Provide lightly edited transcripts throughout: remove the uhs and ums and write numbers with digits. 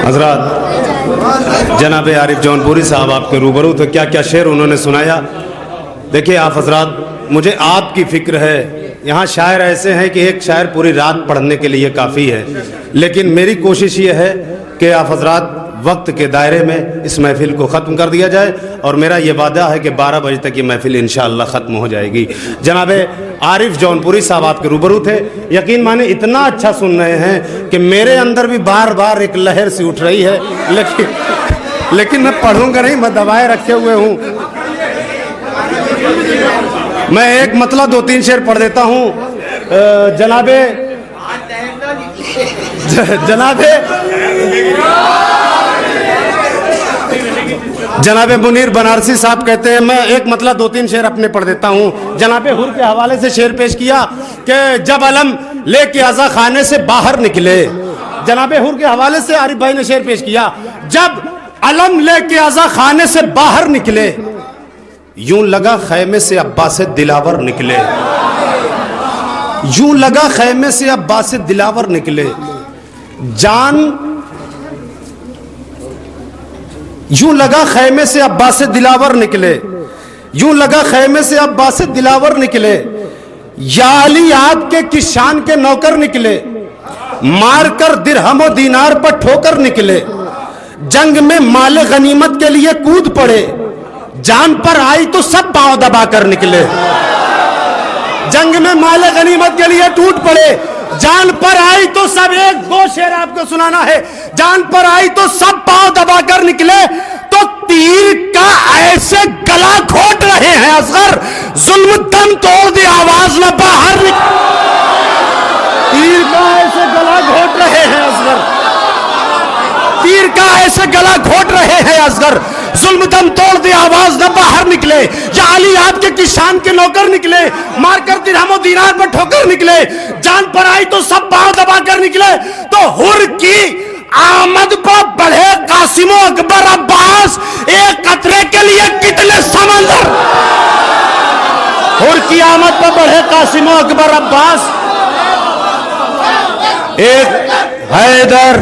हजरात जनाब आरिफ जौनपुरी साहब आपके रूबरू थे, क्या क्या शेर उन्होंने सुनाया। देखिए आप हजरात, मुझे आपकी फिक्र है। यहाँ शायर ऐसे हैं कि एक शायर पूरी रात पढ़ने के लिए काफ़ी है, लेकिन मेरी कोशिश ये है कि आप हजरात वक्त के दायरे में इस महफिल को ख़त्म कर दिया जाए, और मेरा ये वादा है कि 12 बजे तक ये महफिल इंशाअल्लाह ख़त्म हो जाएगी। जनाब आरिफ जौनपुरी साहब आपके रूबरू थे, यकीन माने इतना अच्छा सुन रहे हैं कि मेरे अंदर भी बार बार एक लहर सी उठ रही है, लेकिन मैं पढ़ूंगा नहीं, मैं दबाए रखे हुए हूँ। मैं एक मतलब 2-3 शेर पढ़ देता हूँ। जनाबे मुनीर बनारसी साहब कहते हैं, मैं एक मतलब 2-3 शेर अपने पढ़ देता हूँ। जनाबे हुर के हवाले से शेर पेश किया कि जब अलम लेके आज़ा खाने से बाहर निकले। जनाबे हुर के हवाले से आरिफ भाई ने शेर पेश किया, जब अलम लेके आज़ा खाने से बाहर निकले, यूं लगा खैमे से अब्बास दिलावर निकले। यूं लगा खैमे से अब्बास दिलावर निकले, यूं लगा खैमे से अब्बास दिलावर निकले, यूं लगा खैमे से अब्बास दिलावर निकले, या अली आपके किशान के नौकर निकले, मारकर दिरहम दीनार पर ठोकर निकले, जंग में माले गनीमत के लिए कूद पड़े, जान पर आई तो सब पांव दबाकर निकले। जंग में माले गनीमत के लिए टूट पड़े, जान पर आई तो सब, एक दो शेर आपको सुनाना है। जान पर आई तो सब पांव दबाकर निकले, तो तीर का ऐसे गला घोट रहे हैं असगर, जुल्म दम तोड़ दे आवाज न बाहर तीर का ऐसे गला घोट रहे हैं असगर, तीर का ऐसे गला घोट रहे हैं असगर, जुल्म दम तोड़ दे आवाज न बाहर निकले, या अली आपके किशान के नौकर निकले, मारकर दिरहम दीनार पर ठोकर निकले, जान पर आई तो सब पांव दबाकर निकले। तो हुर की आमद पर बढ़े कासिमो अकबर अब्बास, एक कतरे के लिए कितने समंदर। हुर की आमद पर बढ़े कासिमो अकबर अब्बास, एक हैदर।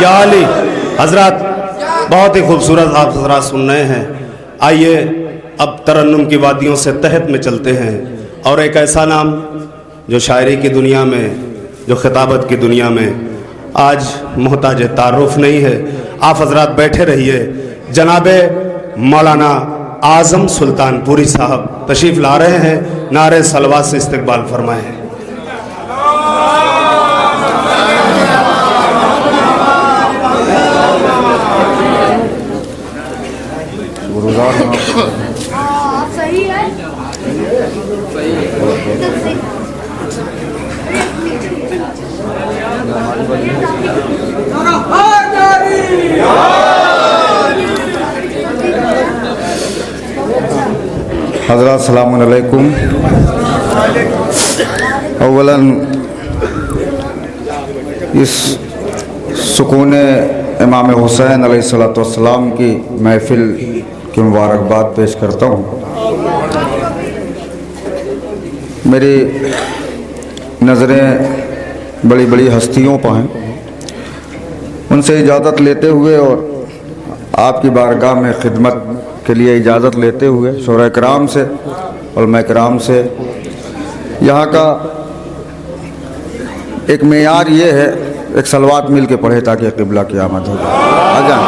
या अली हजरत, बहुत ही खूबसूरत आप हजरत सुन रहे हैं। आइए अब तरन्नुम की वादियों से तहत में चलते हैं, और एक ऐसा नाम जो शायरी की दुनिया में, जो खिताबत की दुनिया में आज मोहताज तारुफ नहीं है। आप हजरत बैठे रहिए। जनाबे मौलाना आज़म सुल्तानपुरी साहब तशरीफ़ ला रहे हैं, नारे सलवात से इस्तकबाल फरमाएं। सही है, हज़रात सलाम अलैकुम। अव्वलन इस सुकून इमाम हुसैन अलैहिस्सलातु वस्सलाम की महफिल की मुबारकबाद पेश करता हूँ। मेरी नज़रें बड़ी बड़ी हस्तियों पर हैं, उनसे इजाज़त लेते हुए और आपकी बारगाह में खिदमत के लिए इजाज़त लेते हुए शोरा कराम से, उलमा कराम से, यहाँ का एक मेयार ये है, एक सलवात मिल के पढ़े ताकि क़िबला की आमद हो जाए। आ जाए।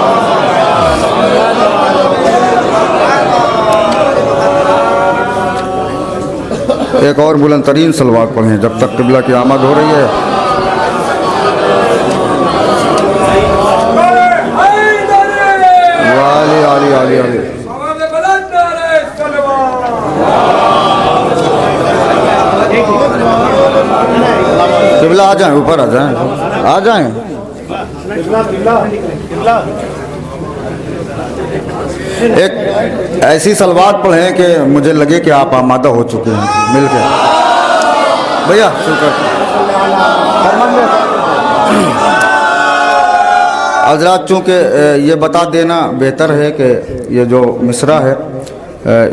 एक और बुलंद तरीन सलवात पढ़ें जब तक क़िबला की आमद हो रही है। वाली आली आली आली। क़िबला आ जाए, ऊपर आ जाए, आ जाए। एक ऐसी सलवात पढ़ें कि मुझे लगे कि आप आमादा हो चुके हैं मिल के। भैया शुक्र। हजरात, चूँकि ये बता देना बेहतर है कि ये जो मिसरा है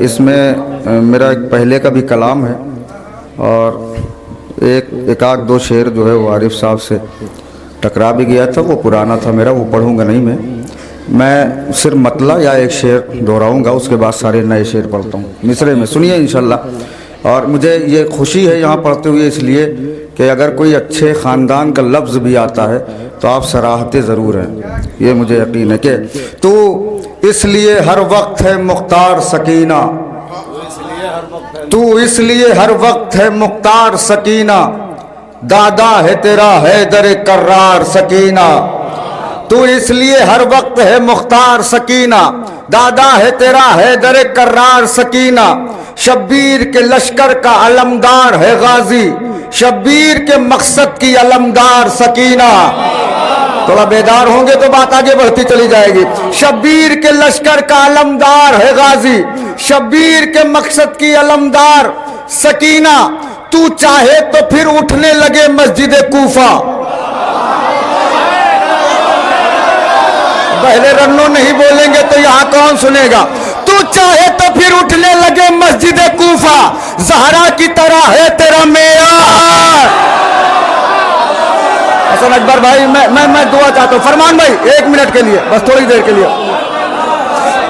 इसमें मेरा एक पहले का भी कलाम है और एक आध दो शेर जो है वो आरिफ साहब से टकरा भी गया था, वो पुराना था मेरा, वो पढ़ूंगा नहीं मैं सिर्फ मतला या एक शेर दोहराऊंगा, उसके बाद सारे नए शेर पढ़ता हूँ मिसरे में, सुनिए इंशाल्लाह। और मुझे ये खुशी है यहाँ पढ़ते हुए इसलिए कि अगर कोई अच्छे ख़ानदान का लफ्ज़ भी आता है तो आप सराहते ज़रूर हैं, ये मुझे यकीन है कि तू इसलिए हर वक्त है मुख्तार सकीना, तू इसलिए हर वक्त है मुख्तार सकीना, दादा है तेरा हैदर कर्रार सकीना, तू इसलिए हर वक्त है मुख्तार सकीना, दादा है तेरा हैदर कर्रार सकीना, शब्बीर के लश्कर का अलमदार है गाजी, शब्बीर के मकसद की अलमदार सकीना। थोड़ा बेदार होंगे तो बात आगे बढ़ती चली जाएगी। शब्बीर के लश्कर का अलमदार है गाजी, शब्बीर के मकसद की अलमदार सकीना, तू चाहे तो फिर उठने लगे मस्जिद कूफा। पहले रन्नो नहीं बोलेंगे तो यहां कौन सुनेगा। तू चाहे तो फिर उठने लगे मस्जिद कूफा, ज़हरा की तरह है तेरा मेयार। हसन अकबर भाई मैं दुआ चाहता हूं, फरमान भाई 1 मिनट के लिए, बस थोड़ी देर के लिए।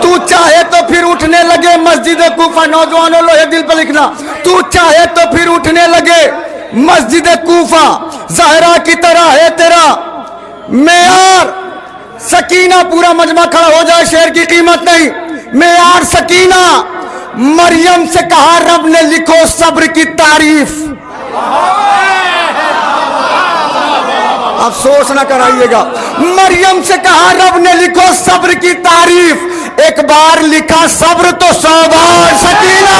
तू चाहे तो फिर उठने लगे मस्जिद कूफा, नौजवानों लोहे दिल पर लिखना, तू चाहे तो फिर उठने लगे मस्जिद कूफा, ज़हरा की तरह है तेरा मेयार सकीना। पूरा मजमा खड़ा हो जाए, शेर की कीमत नहीं, मेयार सकीना। मरियम से कहा रब ने लिखो सब्र की तारीफ, अफसोस ना कराइएगा। मरियम से कहा रब ने लिखो सब्र की तारीफ, एक बार लिखा सब्र तो 100 बार सकीना।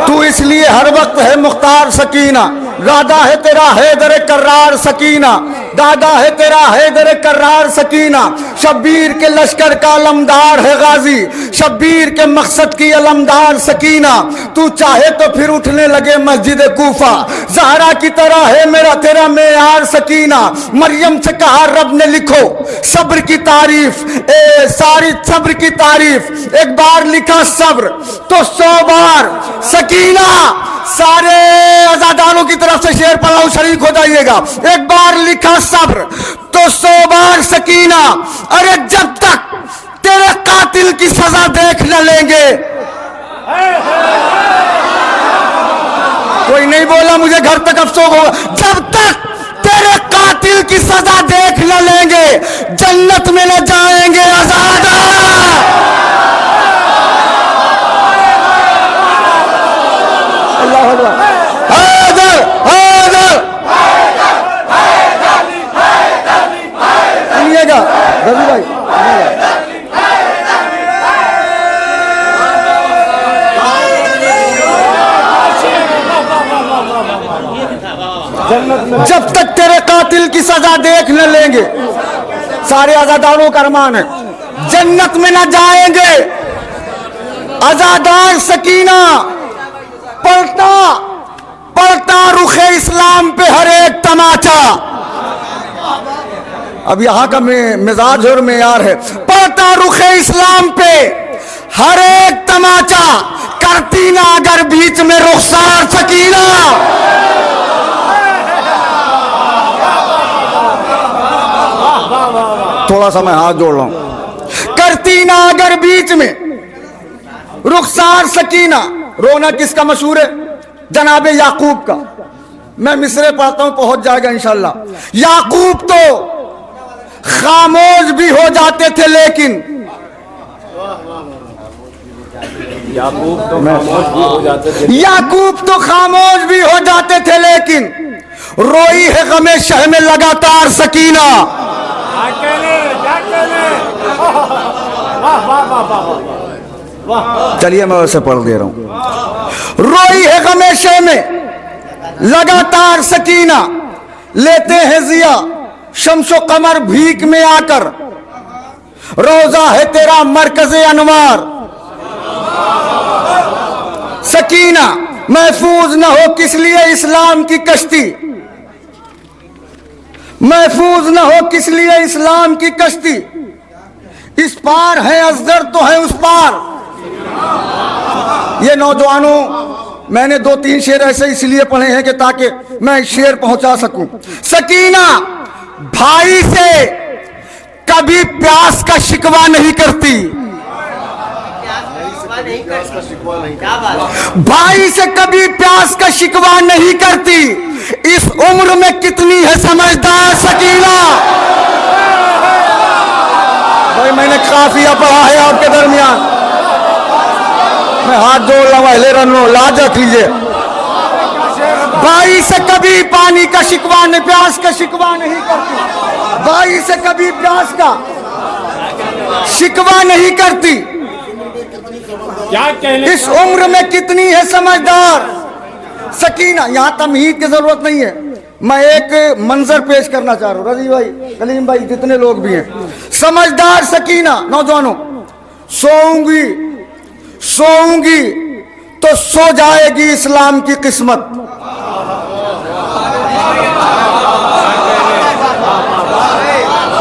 तू इसलिए हर वक्त है मुख्तार सकीना, दादा है तेरा हैदर कर्रार सकीना, दादा है तेरा हैदर कर्रार सकीना, शब्बीर के लश्कर का अलमदार है गाजी, शब्बीर के मकसद की अलमदार सकीना। तू चाहे तो फिर उठने लगे मस्जिद कूफा, ज़हरा की तरह है मेरा तेरा मेयार सकीना। मरियम से कहा रब ने लिखो सब्र की तारीफ, सारी सब्र की तारीफ, एक बार लिखा सब्र तो 100 बार सकीना। सारे आजादारों की तरफ से शेर पढ़ाऊं, शरीक हो जाइएगा। एक बार लिखा सब्र तो 100 बार सकीना। अरे जब तक तेरे कातिल की सजा देख न लेंगे, कोई नहीं बोला, मुझे घर तक अफसोस होगा। जब तक तेरे कातिल की सजा देख न लेंगे, जन्नत में न जाएंगे आजादा। सुनिएगा रवि भाई, जब तक तेरे कातिल की सजा देख न लेंगे, सारे आजादारों का अरमान है, जन्नत में न जाएंगे। आजादार सकीना पलटा पलटा रुखे इस्लाम पे हर एक तमाचा। अब यहां का मिजाज और मेयार है, पलटा रुखे इस्लाम पे हर एक तमाचा, करती ना अगर बीच में रुखसार सकीना। थोड़ा सा मैं हाथ जोड़ रहा हूं। करती ना अगर बीच में रुखसार सकीना। रोना किसका मशहूर है? जनाबे याकूब का। मैं मिसरे पढ़ता हूं, पहुंच जाएगा इंशाल्लाह। याकूब तो खामोश भी हो जाते थे, लेकिन याकूब तो खामोश भी हो जाते थे, लेकिन रोई है गमे शह में लगातार सकीना। चलिए मैं वैसे पढ़ दे रहा हूं। रोई है गमे शह में लगातार सकीना, लेते हैं जिया शम्सो कमर भीख में आकर, रोजा है तेरा मरकज़े अनवार। सकीना महफूज न हो किस लिए इस्लाम की कश्ती, महफूज न हो किस लिए इस्लाम की कश्ती। इस पार है असगर तो है उस पार। ये नौजवानों, मैंने 2-3 शेर ऐसे इसलिए पढ़े हैं कि ताकि मैं शेर पहुंचा सकूं। सकीना भाई से कभी प्यास का शिकवा नहीं करती, भाई से कभी प्यास का शिकवा नहीं करती। इस उम्र में कितनी है समझदार सकीना। भाई मैंने काफिया पढ़ा है आपके दरमियान, मैं हाथ जोड़ रहा हूं, अहले रनो लाज रख लीजिए। भाई से कभी पानी का शिकवा नहीं, प्यास का शिकवा नहीं करती, भाई से कभी प्यास का शिकवा नहीं करती। क्या कहने, इस उम्र में कितनी है समझदार सकीना। यहां तमहीद की जरूरत नहीं है, मैं एक मंजर पेश करना चाह रहा हूं। रजी भाई, कलीम भाई, जितने लोग भी हैं, समझदार सकीना। नौजवानों, सोऊंगी सोऊंगी तो सो जाएगी इस्लाम की किस्मत।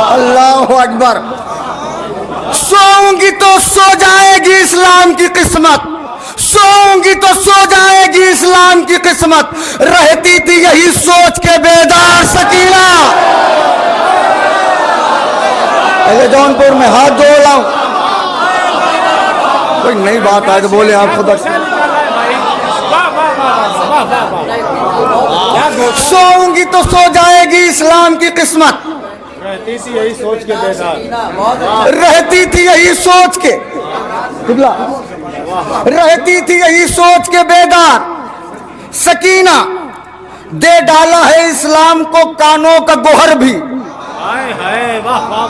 अल्लाह अकबर। सोऊंगी तो सो जाएगी इस्लाम की किस्मत, सोऊंगी तो सो जाएगी इस्लाम की किस्मत। रहती थी यही सोच के बेदार सकीना। अरे जौनपुर में हाथ जोड़ रहा हूं, कोई नई बात आए तो बोले आप खुद। सोऊंगी तो सो जाएगी इस्लाम की किस्मत, रहती थी यही सोच के बेदार, रहती थी यही सोच के, रहती थी यही सोच के बेदार। सकीना दे डाला है इस्लाम को कानों का गोहर भी।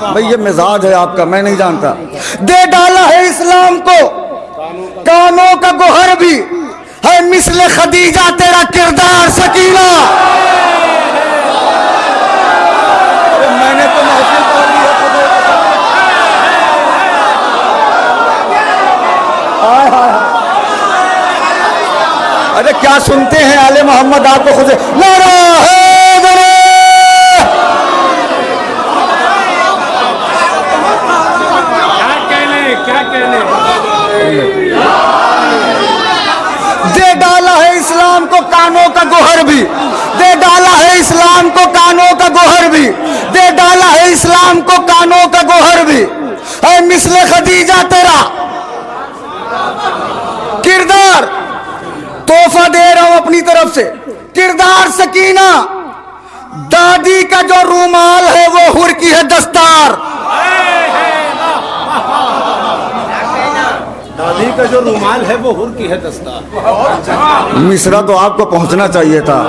भाई ये मिजाज है आपका, मैं नहीं जानता। दे डाला है इस्लाम को कानों का गोहर भी, है मिस्ले खदीजा तेरा किरदार सकीना। मैंने तो महफिल पढ़ ली है। हाय हाय, अरे क्या सुनते हैं आले मोहम्मद आपको खुद। नारा हैदर, क्या कहने। दे डाला है इस्लाम को कानों का गोहर भी, दे डाला है इस्लाम को कानों का गोहर भी, दे डाला है इस्लाम को कानों का गोहर भी, है मिस्ले खदीजा तेरा किरदार। तोहफा दे रहा हूं अपनी तरफ से, किरदार सकीना। दादी का जो रूमाल है वो हुर की है दस्तार। दादी का जो रुमाल है वो हुर की है दस्तार। मिश्रा तो आपको पहुंचना चाहिए था।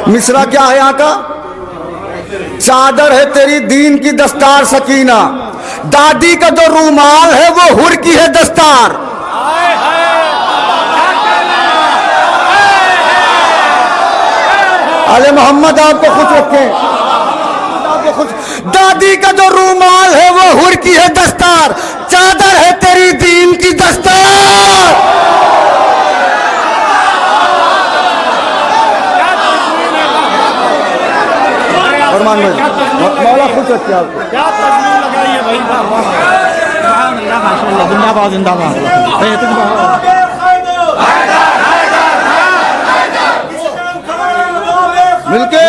मिश्रा क्या है यहाँ का? चादर है तेरी दीन की दस्तार सकीना। दादी का जो रूमाल है वो हुर की है दस्तार। अले मोहम्मद आपको खुश रखें, आपको खुश। दादी का जो रूमाल है वो हुर की है दस्तार, चादर है तेरी दीन की दस्तार। फरमान भाई, मौला खुश रखे आपको। क्या तस्वीर लगाई है भाई। जिंदाबाद जिंदाबाद। मिलके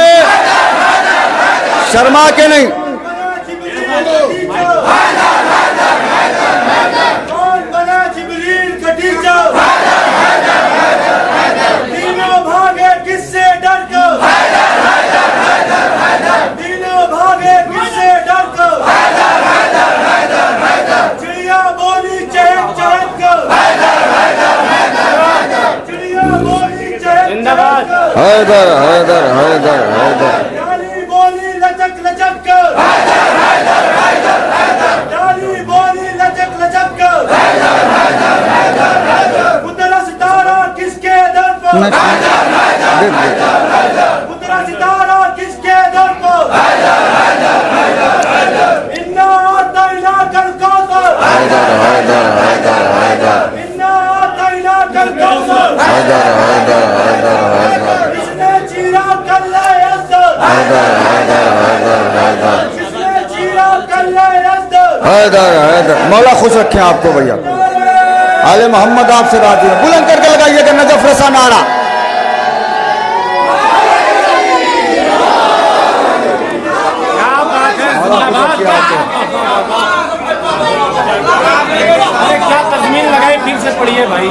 शर्मा के नहीं। कौन बना जिब्रील का टीचर, तीनों भागे किससे डर कर, तीनों भागे किससे डर कर, चिड़िया बोली चहक चहक कर, चिड़िया बोली चहक चहक कर, हैदर हैदर हैदर हैदर। डाली बोली लचक लचक कर, डाली बोली लचक लचक कर, उतरा सितारा किसके दर पर, उतरा सितारा हैदर हैदर मौला खुश रखे आपको भैया। आले मोहम्मद आपसे राजी है, बुलंद करके लगाइएगा नजफ रसा नारा। क्या तस्मीर लगाई, फिर से पढ़िए भाई।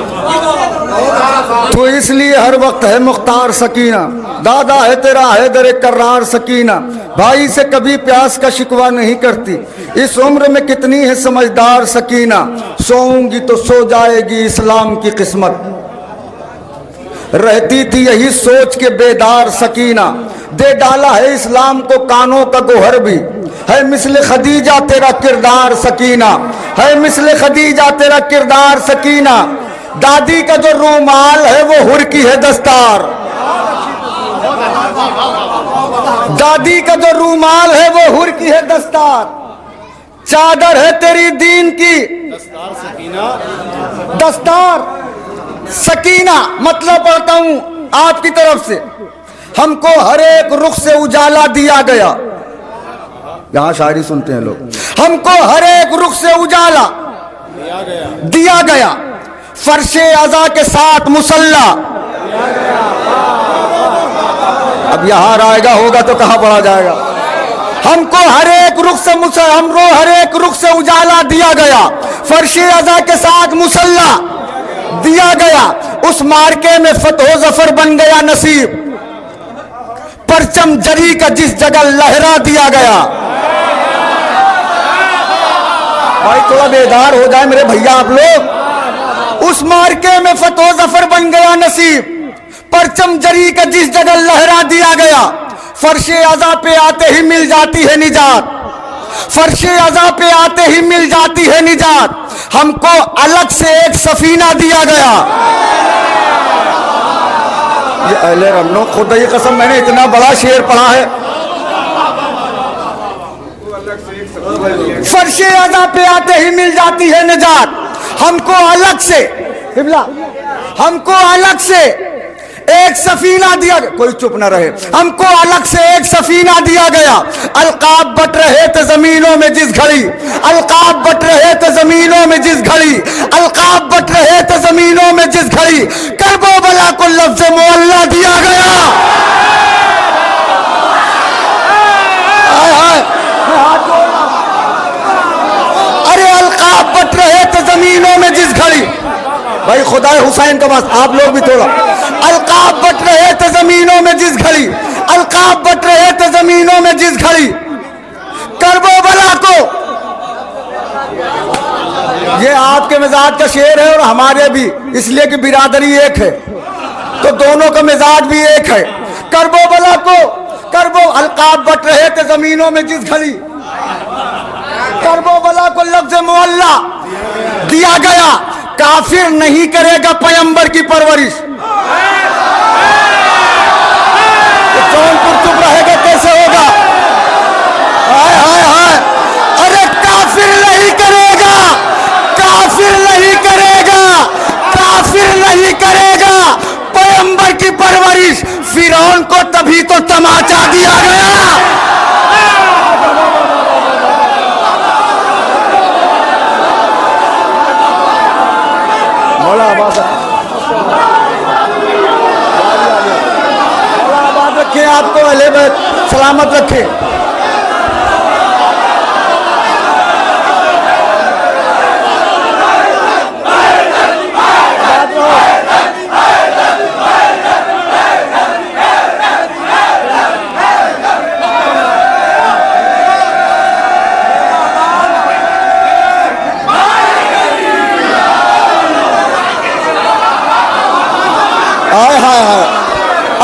तो इसलिए हर वक्त है मुख्तार सकीना, दादा है तेरा हैदर कर्रार सकीना, भाई से कभी प्यास का शिकवा नहीं करती, इस उम्र में कितनी है समझदार सकीना, सोऊंगी तो सो जाएगी इस्लाम की किस्मत, रहती थी यही सोच के बेदार सकीना, दे डाला है इस्लाम को कानों का गोहर भी, है मिस्ल खदीजा तेरा किरदार सकीना, है मिस्ल खदीजा तेरा किरदार सकीना, दादी का जो रूमाल है वो हुर की है दस्तार, दादी का जो रूमाल है वो हुर की है दस्तार, चादर है तेरी दीन की दस्तार सकीना। मतलब पढ़ता हूं आपकी तरफ से, हमको हर एक रुख से उजाला दिया गया, यहां शायरी सुनते हैं लोग, हमको हर एक रुख से उजाला दिया गया, फर्शे अज़ा के साथ मुसल्ला, अब यहां आएगा होगा तो कहां पढ़ा जाएगा, हमको हर एक रुख से हर एक रुख से उजाला दिया गया, फर्शे अज़ा के साथ मुसल्ला दिया गया, उस मार्के में फतह जफर बन गया नसीब, परचम जरी का जिस जगह लहरा दिया गया। भाई थोड़ा बेदार हो जाए मेरे भैया आप लोग, उस मार्के में फतह जफर बन गया नसीब, परचम जरी का जिस जगह लहरा दिया गया, फर्शे अज़ा पे आते ही मिल जाती है निजात, फर्शे अज़ा पे आते ही मिल जाती है निजात, हमको अलग से एक सफीना दिया गया। ये अहले रमनो खुदा की कसम मैंने इतना बड़ा शेर पढ़ा है, फर्शे अज़ा पे आते ही मिल जाती है निजात, हमको अलग से हमको अलग से एक सफीना दिया गया, कोई चुप ना रहे, हमको अलग से एक सफीना दिया गया, अलकाब बट रहे थे जमीनों में जिस घड़ी, अलकाब बट रहे थे जमीनों में जिस घड़ी, अलकाब बट रहे थे जमीनों में जिस घड़ी, करबो बला को लफ्ज़ मुअल्ला दिया गया। अरे अलकाब बट रहे थे जमीनों में जिस घड़ी, भाई खुदाए हुसैन का बस आप लोग भी थोड़ा, अलकाब बट रहे थे जमीनों में जिस घड़ी, अलकाब बट रहे थे जमीनों में जिस घड़ी, करबो बला को, ये आपके मिजाज का शेर है और हमारे भी, इसलिए कि बिरादरी एक है तो दोनों का मिजाज भी एक है, करबो बला को, करबो अलकाब बट रहे थे जमीनों में जिस घड़ी, करबो बला को लफ्ज़ मुअल्ला दिया गया, काफिर नहीं करेगा पैगंबर की परवरिश, जौनपुर चुप रहेगा कैसे होगा, हाय हाय हाय, अरे काफिर नहीं करेगा, काफिर नहीं करेगा, काफिर नहीं करेगा पैगंबर की परवरिश, फिरौन को तभी तो तमाचा दिया गया। मौला आबाद रखे, आपको अहले बैत सलामत रखे।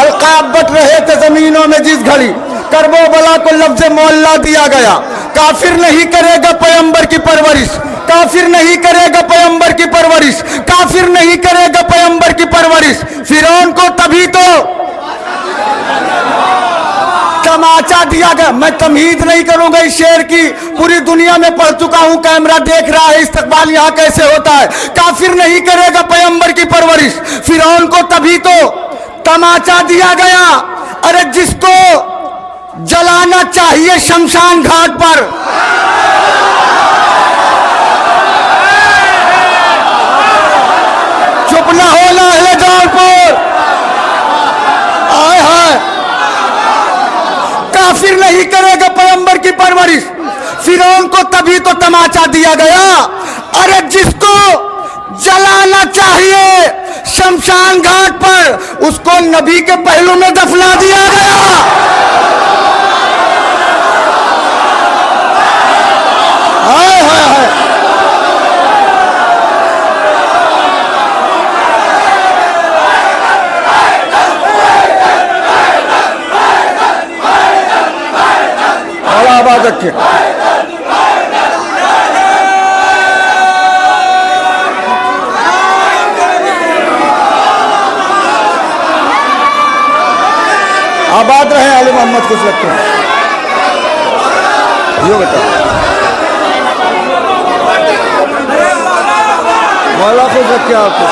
अलकाब बट रहे थे जमीनों में जिस घड़ी, करबो बला को लफ्ज़ मुअल्ला दिया गया, काफिर नहीं करेगा पैगंबर की परवरिश, काफिर नहीं करेगा पैगंबर की परवरिश, काफिर नहीं करेगा पैगंबर की परवरिश, फिरौन को तभी तो तमाचा दिया गया। मैं तमहीद नहीं करूंगा इस शेर की, पूरी दुनिया में पढ़ चुका हूं, कैमरा देख रहा है इस्तकबाल यहाँ कैसे होता है। काफिर नहीं करेगा पैगंबर की परवरिश, फिरौन को तभी तो तमाचा दिया गया। अरे जिसको जलाना चाहिए शमशान घाट पर। चुप न होना है जौनपुर। आए हाय, काफिर नहीं करेगा पैगंबर की परवरिश। फिरौन को तभी तो तमाचा दिया गया। अरे जिसको जलाना चाहिए शमशान घाट पर, उसको नबी के पहलू में दफना दिया गया। हाय हाय हाय, आवाज रखिए। आबाद रहे आले मोहम्मद, कुछ रखे यो बेटा। मौला खुश रखे आपको।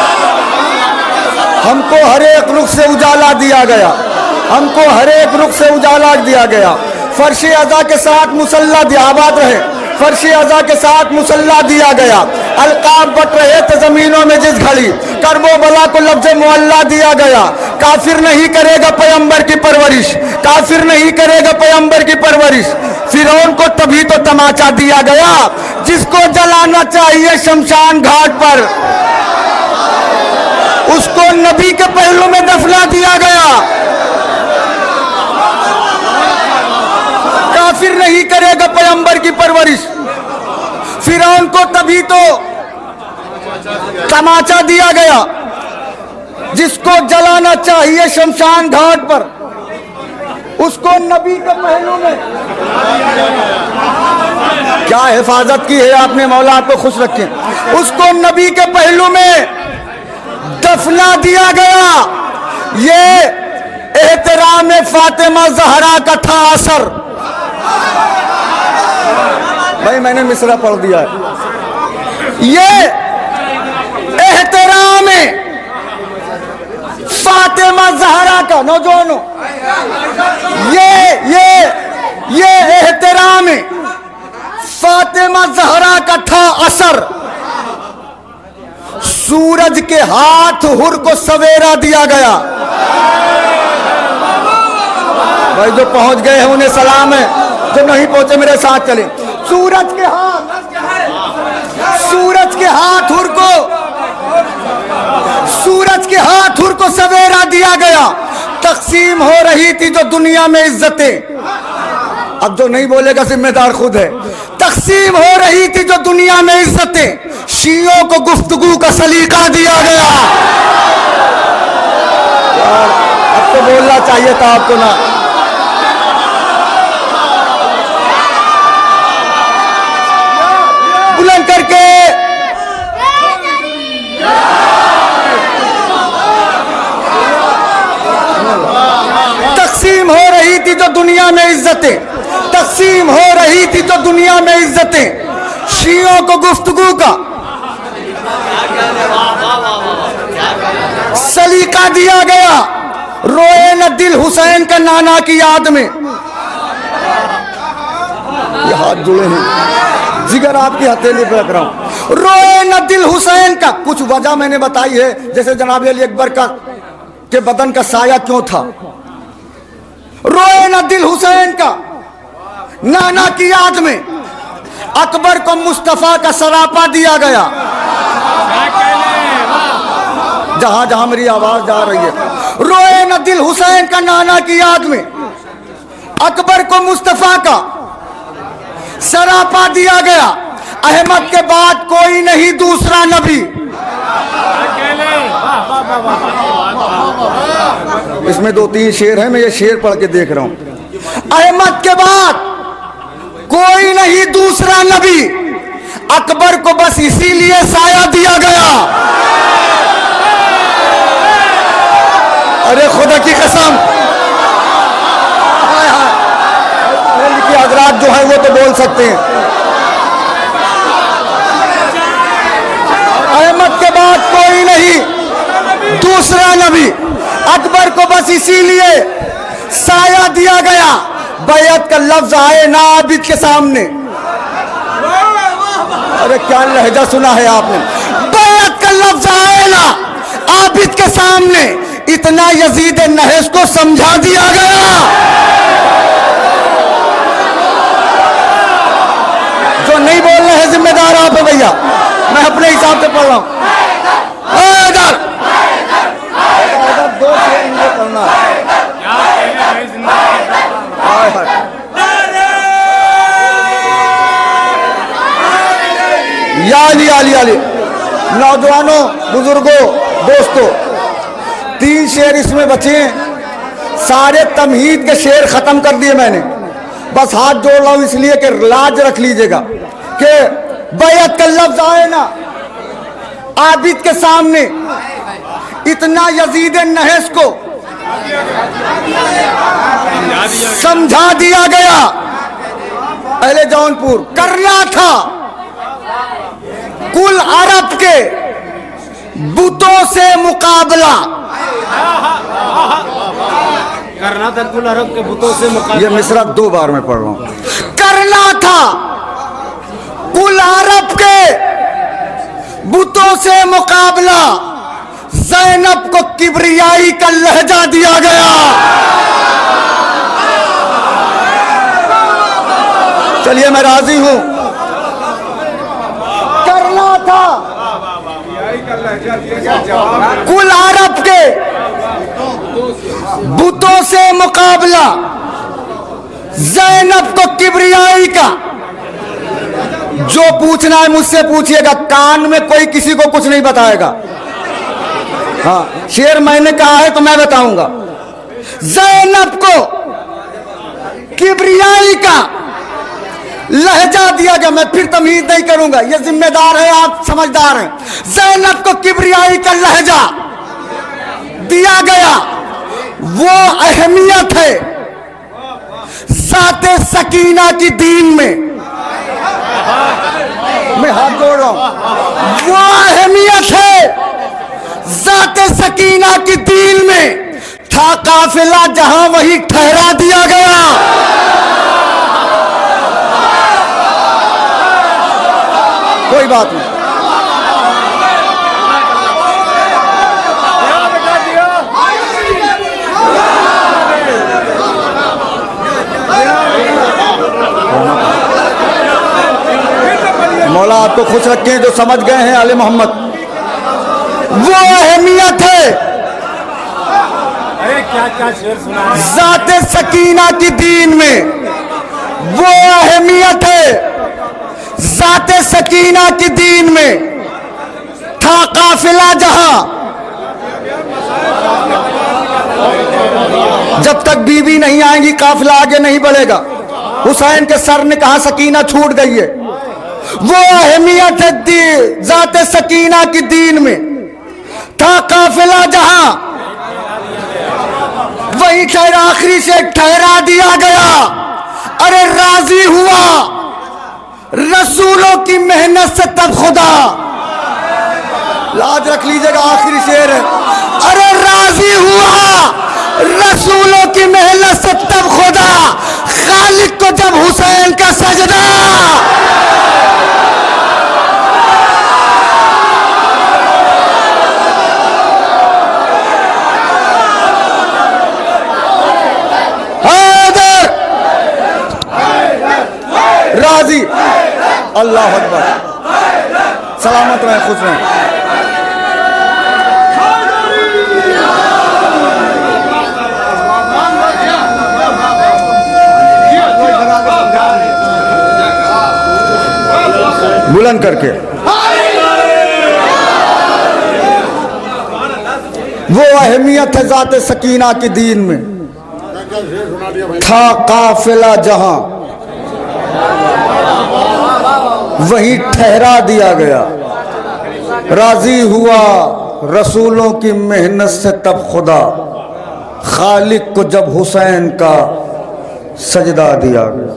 हमको हर एक रुख से उजाला दिया गया, हमको हर एक रुख से उजाला दिया गया। फर्श अज़ा के साथ मुसल्ला दिया, आबाद रहे। फर्श अज़ा के साथ मुसल्ला दिया गया। अलकाब बट रहे थे जमीनों में जिस घड़ी, करबो बला को लफ्ज़ मुअल्ला दिया गया। काफिर नहीं करेगा पैगंबर की परवरिश, काफिर नहीं करेगा पैगंबर की परवरिश। फिरौन को तभी तो तमाचा दिया गया। जिसको जलाना चाहिए शमशान घाट पर, उसको नबी के पहलू में दफना दिया गया। काफिर नहीं करेगा पैगंबर की परवरिश। फिरौन को तभी तो तमाचा दिया गया। जिसको जलाना चाहिए शमशान घाट पर, उसको नबी के पहलू में। क्या हिफाजत की है आपने, मौला आपको खुश रखे। उसको नबी के पहलू में दफना दिया गया। ये एहतराम फातिमा ज़हरा का था असर। भाई मैंने मिसरा पढ़ दिया है। ये एहतराम फातिमा ज़हरा का, नौजवानों, ये एहतराम फातिमा ज़हरा का था असर। सूरज के हाथ हुर को सवेरा दिया गया। भाई जो पहुंच गए हैं उन्हें सलाम है, जो नहीं पहुंचे मेरे साथ चले। सूरज के हाथ हुर को, सूरज के हाथ हुर को सवेरा दिया गया। तकसीम हो रही थी जो दुनिया में इज्जतें, अब जो नहीं बोलेगा जिम्मेदार खुद है। तकसीम हो रही थी जो दुनिया में इज्जतें, शियों को गुफ्तगू का सलीका दिया गया। अब तो बोलना चाहिए था आपको ना। बुलंद करके तकसीम हो रही थी जो दुनिया में इज्जतें, तकसीम हो रही थी जो दुनिया में इज्जतें, शियों को गुफ्तगू का सलीका दिया गया। रोए न दिल हुसैन का नाना की याद में। ये हाथ जुड़े हैं, जिगर आपकी हथेली पे रख रहा हूं। रोए न दिल हुसैन का, कुछ वजह मैंने बताई है, जैसे जनाब अली अकबर का के बदन का साया क्यों था। रोए न दिल हुसैन का नाना की याद में। अकबर को मुस्तफा का सरापा दिया गया। जहां जहां मेरी आवाज जा रही है, रोए न दिल हुसैन का नाना की याद में। अकबर को मुस्तफा का सरापा दिया गया। अहमद के बाद कोई नहीं दूसरा नबी। इसमें 2-3 शेर है, मैं ये शेर पढ़ के देख रहा हूं। अहमद के बाद कोई नहीं दूसरा नबी। अकबर को बस इसीलिए साया दिया गया। अरे खुदा की कसम, की हजरात जो है वो तो बोल सकते हैं। अहमद के बाद कोई नहीं दूसरा नबी। अकबर को बस इसीलिए साया दिया गया। बैयत का लफ्ज आए ना आबिद के सामने। अरे क्या लहजा सुना है आपने। बैयत का लफ्ज आए ना आबिद के सामने, इतना यजीद नहस को समझा दिया गया। जो नहीं बोल रहे हैं जिम्मेदार आप है भैया, मैं अपने हिसाब से पढ़ रहा हूं। दो शेर पढ़ना है। याली याली याली नौजवानों, बुजुर्गों, दोस्तों, 3 शेर इसमें बचे हैं। सारे तमहीद के शेर खत्म कर दिए मैंने। बस हाथ जोड़ रहा हूं इसलिए कि लाज रख लीजिएगा कि बैयत का लफ्ज आए ना आबिद के सामने, इतना यजीद नहस को समझा दिया गया। अहले जौनपुर करना था कुल अरब के बुतों से मुकाबला। करना था कुल अरब के बुतों से मुकाबला। ये मिसरा 2 बार में पढ़ रहा हूं। करना था कुल अरब के बुतों से मुकाबला, ज़ैनब को किब्रियाई का लहजा दिया गया। चलिए मैं राजी हूं। करना था कुल अरब के बुतों से मुकाबला, ज़ैनब को किब्रियाई का। जो पूछना है मुझसे पूछिएगा, कान में कोई किसी को कुछ नहीं बताएगा। हाँ, शेर मैंने कहा है तो मैं बताऊंगा। ज़ैनब को किब्रियाई का लहजा दिया गया। मैं फिर तमीज नहीं करूंगा, ये जिम्मेदार है, आप समझदार हैं। ज़ैनब को किब्रियाई का लहजा दिया गया। वो अहमियत है ज़ाते सकीना की दीन में। मैं हाथ जोड़ रहा हूं। वो अहमियत है ज़ाते सकीना की दीन में। था काफिला जहां वही ठहरा दिया गया। कोई बात नहीं। मौला आपको खुश रखें जो समझ गए हैं आले मोहम्मद। वो अहमियत है क्या क्या शेर सुना है ज़ाते सकीना की दीन में। वो अहमियत है ज़ाते सकीना की दीन में। था काफिला जहां, जब तक बीवी नहीं आएंगी काफिला आगे नहीं बढ़ेगा। हुसैन के सर ने कहा सकीना छूट गई है। वो अहमियत है ज़ाते सकीना की दीन में। था काफिला जहां वही ठहरा, आखिरी से ठहरा दिया गया। अरे राजी हुआ रसूलों की मेहनत से तब खुदा। लाज रख लीजिएगा, आखिरी शेर है। अरे राजी हुआ रसूलों की मेहनत से तब खुदा, खालिक को जब हुसैन का सजदा। राजी, अल्लाह अकबर। सलामत रहें, खुश रहें। बुलंद करके वो अहमियत है ज़ाते सकीना की दीन में। था काफिला जहां वही ठहरा दिया गया। राजी हुआ रसूलों की मेहनत से तब खुदा, खालिक को जब हुसैन का सजदा दिया गया।